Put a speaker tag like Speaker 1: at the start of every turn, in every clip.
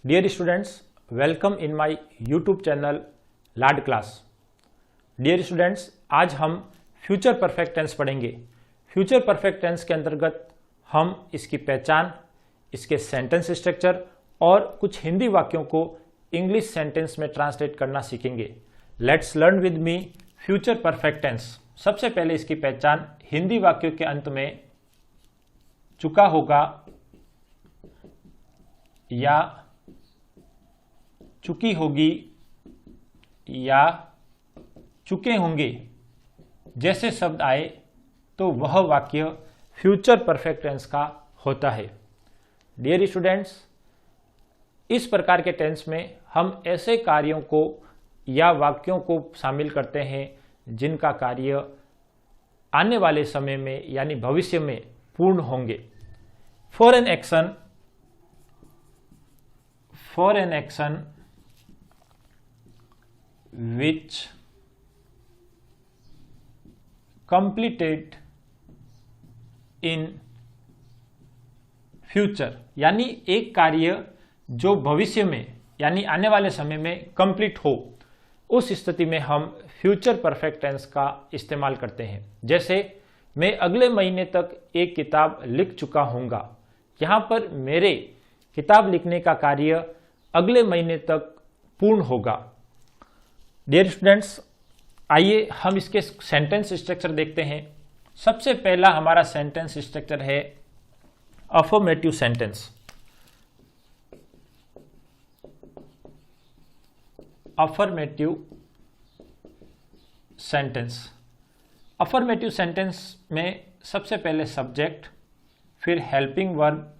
Speaker 1: Dear students, welcome in my YouTube channel लाड class. Dear students, आज हम future perfect tense पढ़ेंगे। Future perfect tense के अंतर्गत हम इसकी पहचान, इसके सेंटेंस स्ट्रक्चर और कुछ हिंदी वाक्यों को इंग्लिश सेंटेंस में ट्रांसलेट करना सीखेंगे। Let's learn with me future perfect tense. सबसे पहले इसकी पहचान, हिंदी वाक्यों के अंत में चुका होगा या चुकी होगी या चुके होंगे जैसे शब्द आए तो वह वाक्य फ्यूचर परफेक्ट टेंस का होता है। डियर स्टूडेंट्स, इस प्रकार के टेंस में हम ऐसे कार्यों को या वाक्यों को शामिल करते हैं जिनका कार्य आने वाले समय में यानी भविष्य में पूर्ण होंगे। For an action which completed in future, यानी एक कार्य जो भविष्य में यानी आने वाले समय में कंप्लीट हो, उस स्थिति में हम फ्यूचर परफेक्ट टेंस का इस्तेमाल करते हैं। जैसे मैं अगले महीने तक एक किताब लिख चुका हूँगा। यहाँ पर मेरे किताब लिखने का कार्य अगले महीने तक पूर्ण होगा। डियर स्टूडेंट्स, आइए हम इसके सेंटेंस स्ट्रक्चर देखते हैं। सबसे पहला हमारा सेंटेंस स्ट्रक्चर है अफर्मेटिव सेंटेंस। अफर्मेटिव सेंटेंस में सबसे पहले सब्जेक्ट, फिर हेल्पिंग वर्ब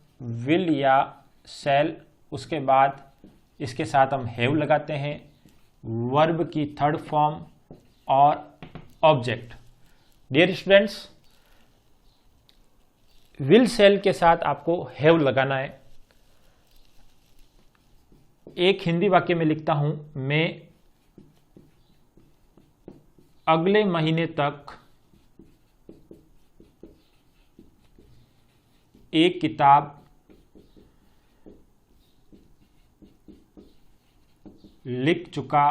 Speaker 1: विल या शैल, उसके बाद इसके साथ हम हैव लगाते हैं, वर्ब की थर्ड फॉर्म और object. Dear students, will shall के साथ आपको हैव लगाना है। एक हिंदी वाक्य में लिखता हूं, मैं अगले महीने तक एक किताब लिख चुका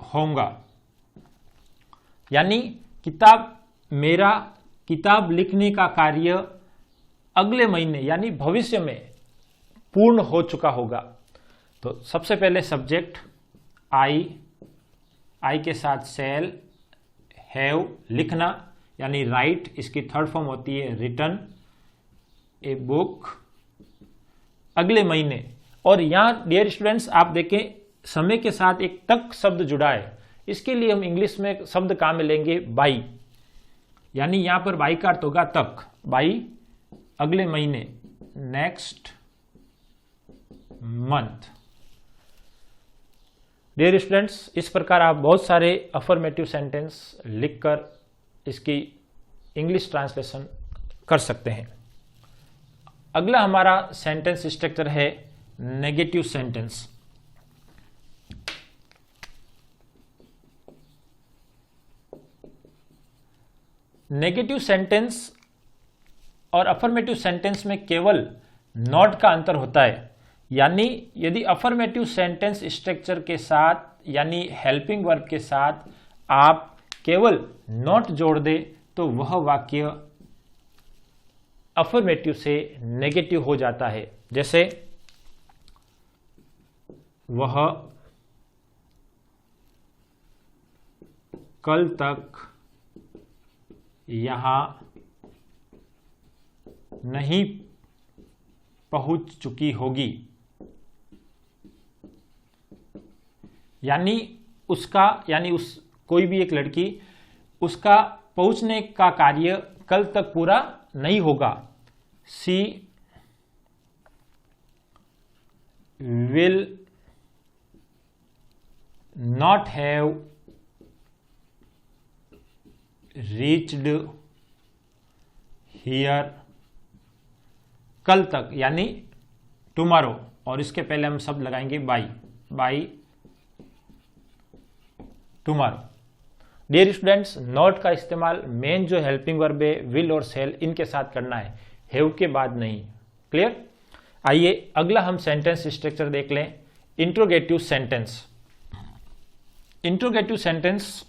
Speaker 1: होऊंगा। यानी मेरा किताब लिखने का कार्य अगले महीने यानी भविष्य में पूर्ण हो चुका होगा। तो सबसे पहले सब्जेक्ट आई के साथ शैल, हैव लिखना यानी राइट, इसकी थर्ड फॉर्म होती है रिटन ए बुक, अगले महीने। और यहाँ डियर स्टूडेंट्स आप देखें, समय के साथ एक तक शब्द जुड़ा है। इसके लिए हम इंग्लिश में शब्द काम में लेंगे बाई, यानी यहाँ पर बाई का अर्थ होगा तक। बाई अगले महीने, नेक्स्ट मंथ। डियर स्टूडेंट्स, इस प्रकार आप बहुत सारे अफर्मेटिव सेंटेंस लिखकर इसकी इंग्लिश ट्रांसलेशन कर सकते हैं। अगला हमारा सेंटेंस स्ट्रक्चर है नेगेटिव सेंटेंस। नेगेटिव सेंटेंस और अफर्मेटिव सेंटेंस में केवल नॉट का अंतर होता है। यानी यदि अफर्मेटिव सेंटेंस स्ट्रक्चर के साथ यानी हेल्पिंग वर्ब के साथ आप केवल नॉट जोड़ दे तो वह वाक्य अफर्मेटिव से नेगेटिव हो जाता है। जैसे वह कल तक यहां नहीं पहुंच चुकी होगी। यानी कोई भी एक लड़की, उसका पहुंचने का कार्य कल तक पूरा नहीं होगा। She will not have reached here कल तक, यानी टुमारो। और इसके पहले हम शब्द लगाएंगे by tomorrow. Dear students, not का इस्तेमाल मेन जो हेल्पिंग वर्ब है विल और शैल, इनके साथ करना है, हैव के बाद नहीं। क्लियर। आइए अगला हम सेंटेंस स्ट्रक्चर देख लें, इंट्रोगेटिव सेंटेंस। इंट्रोगेटिव सेंटेंस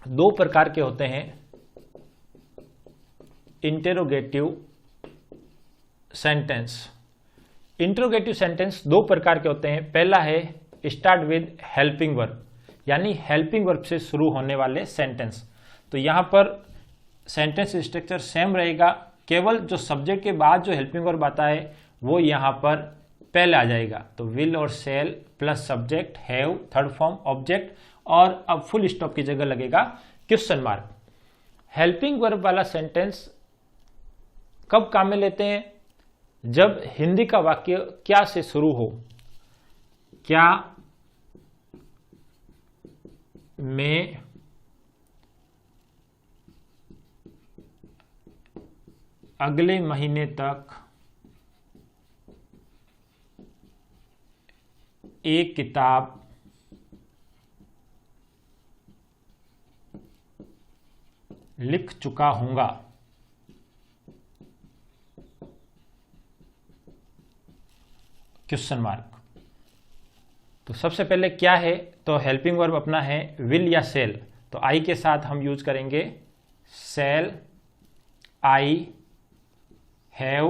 Speaker 1: दो प्रकार के होते हैं, इंटेरोगेटिव सेंटेंस। इंट्रोगेटिव सेंटेंस दो प्रकार के होते हैं। पहला है स्टार्ट विद हेल्पिंग वर्ब, यानी हेल्पिंग वर्ब से शुरू होने वाले सेंटेंस। तो यहां पर सेंटेंस स्ट्रक्चर सेम रहेगा, केवल जो सब्जेक्ट के बाद जो हेल्पिंग वर्ब आता है वो यहां पर पहले आ जाएगा। तो विल और shall plus subject, have third form, object, और अब फुल स्टॉप की जगह लगेगा क्वेश्चन मार्क। हेल्पिंग वर्ब वाला सेंटेंस कब काम में लेते हैं? जब हिंदी का वाक्य क्या से शुरू हो, क्या में अगले महीने तक एक किताब लिख चुका हूंगा। Question mark. तो सबसे पहले क्या है, तो हेल्पिंग वर्ब अपना है विल या सेल। तो आई के साथ हम यूज करेंगे shall, I, have,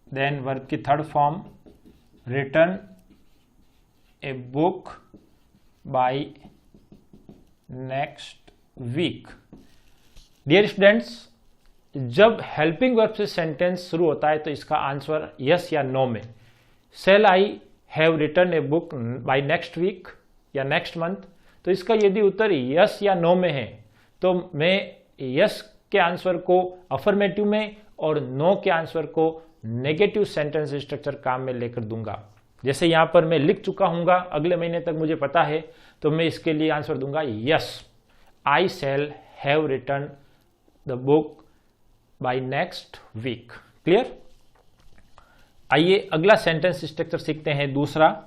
Speaker 1: then verb की third form return a book by next week. Dear students, जब हेल्पिंग वर्ब से सेंटेंस शुरू होता है तो इसका आंसर यस या नो में। Shall I have return a book by next week या नेक्स्ट मंथ, तो इसका यदि उत्तर यस या नो में है तो मैं यस के आंसर को अफर्मेटिव में और नो के आंसर को नेगेटिव सेंटेंस स्ट्रक्चर काम में लेकर दूंगा। जैसे यहां पर मैं लिख चुका हूंगा, अगले महीने तक मुझे पता है, तो मैं इसके लिए आंसर दूंगा yes, I shall have return the book by next week. Clear. आइए अगला सेंटेंस स्ट्रक्चर सीखते हैं, दूसरा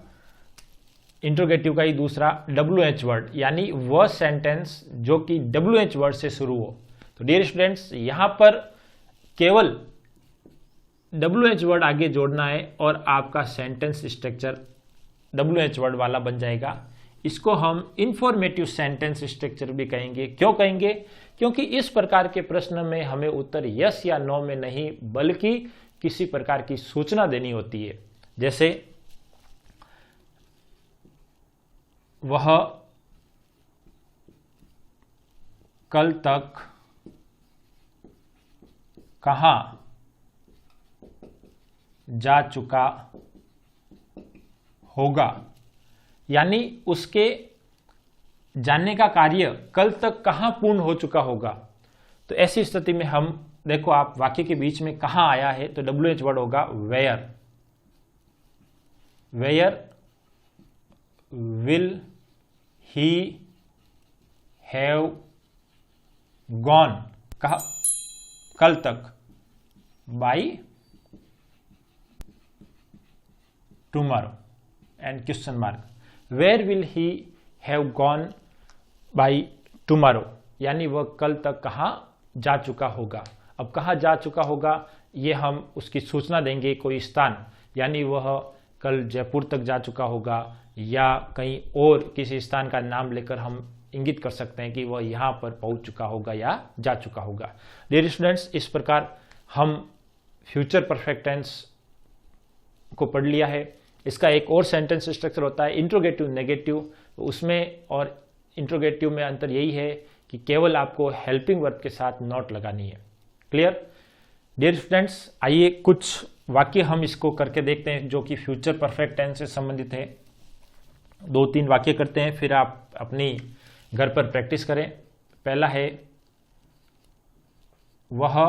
Speaker 1: इंट्रोगेटिव का ही दूसरा WH वर्ड, यानी वह सेंटेंस जो कि WH वर्ड से शुरू हो। तो डियर स्टूडेंट्स, यहां पर केवल WH वर्ड आगे जोड़ना है और आपका सेंटेंस स्ट्रक्चर WH वर्ड वाला बन जाएगा। इसको हम इंफॉर्मेटिव सेंटेंस स्ट्रक्चर भी कहेंगे। क्यों कहेंगे? क्योंकि इस प्रकार के प्रश्न में हमें उत्तर यस या नो में नहीं बल्कि किसी प्रकार की सूचना देनी होती है। जैसे वह कल तक कहां जा चुका होगा, यानी उसके जानने का कार्य कल तक कहां पूर्ण हो चुका होगा। तो ऐसी स्थिति में हम देखो, आप वाक्य के बीच में कहां आया है तो WH वर्ड होगा where. Where will he have gone, कहा कल तक, by tomorrow and question mark. Where will he have gone by tomorrow, यानी वह कल तक कहां जा चुका होगा। अब कहां जा चुका होगा ये हम उसकी सूचना देंगे, कोई स्थान, यानी वह कल जयपुर तक जा चुका होगा या कहीं और किसी स्थान का नाम लेकर हम इंगित कर सकते हैं कि वह यहां पर पहुंच चुका होगा या जा चुका होगा। डियर स्टूडेंट्स, इस प्रकार हम फ्यूचर परफेक्ट टेंस को पढ़ लिया है। इसका एक और सेंटेंस स्ट्रक्चर होता है इंट्रोगेटिव नेगेटिव। उसमें और इंट्रोगेटिव में अंतर यही है कि केवल आपको हेल्पिंग वर्ब के साथ नॉट लगानी है। क्लियर। डियर स्टूडेंट्स, आइए कुछ वाक्य हम इसको करके देखते हैं जो कि फ्यूचर परफेक्ट टेंस से संबंधित है। 2-3 वाक्य करते हैं, फिर आप अपनी घर पर प्रैक्टिस करें। पहला है वह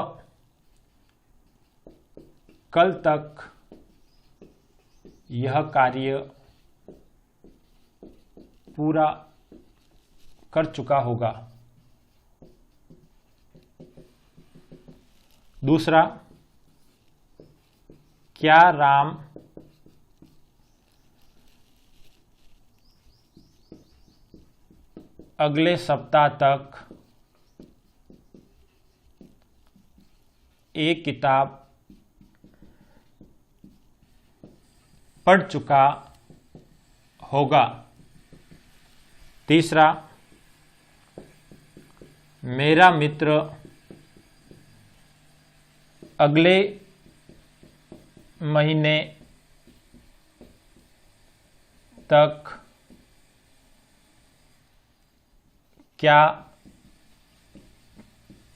Speaker 1: कल तक यह कार्य पूरा कर चुका होगा। दूसरा, क्या राम अगले सप्ताह तक एक किताब पढ़ चुका होगा। तीसरा, मेरा मित्र अगले महीने तक क्या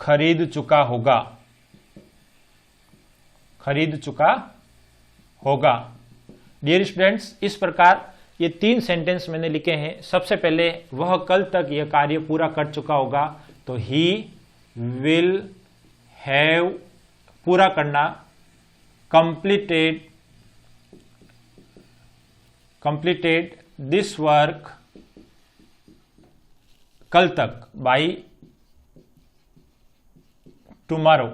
Speaker 1: खरीद चुका होगा। खरीद चुका होगा। डियर स्टूडेंट्स, इस प्रकार ये 3 सेंटेंस मैंने लिखे हैं। सबसे पहले, वह कल तक यह कार्य पूरा कर चुका होगा, तो ही विल हैव, पूरा करना, completed दिस वर्क, कल तक, बाई टुमारो।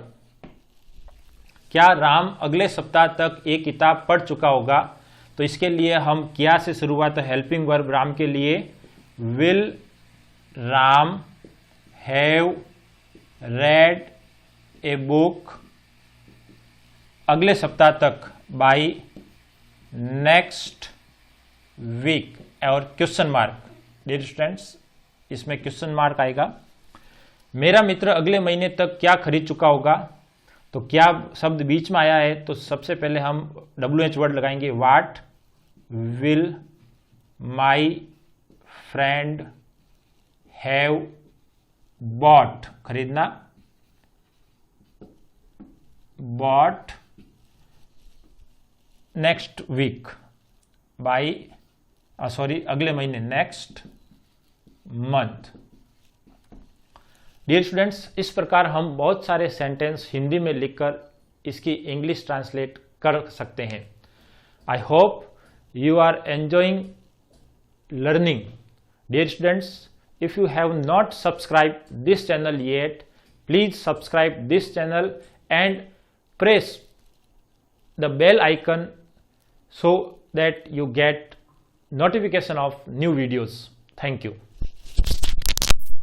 Speaker 1: क्या राम अगले सप्ताह तक एक किताब पढ़ चुका होगा, तो इसके लिए हम क्या से शुरुआत है, हेल्पिंग वर्ब राम के लिए, will Ram have read a book अगले सप्ताह तक, बाई नेक्स्ट वीक, और क्वेश्चन मार्क। डियर स्टूडेंट्स, इसमें क्वेश्चन मार्क आएगा। मेरा मित्र अगले महीने तक क्या खरीद चुका होगा, तो क्या शब्द बीच में आया है, तो सबसे पहले हम WH वर्ड लगाएंगे। What will my friend have bought, खरीदना, बॉट नेक्स्ट वीक, बाई अगले महीने, नेक्स्ट मंथ। डियर स्टूडेंट्स, इस प्रकार हम बहुत सारे सेंटेंस हिंदी में लिखकर इसकी इंग्लिश ट्रांसलेट कर सकते हैं। I hope you are enjoying learning. Dear students, if you have not subscribed this channel yet, please subscribe this channel and press the bell icon so that you get notification of new videos. Thank you.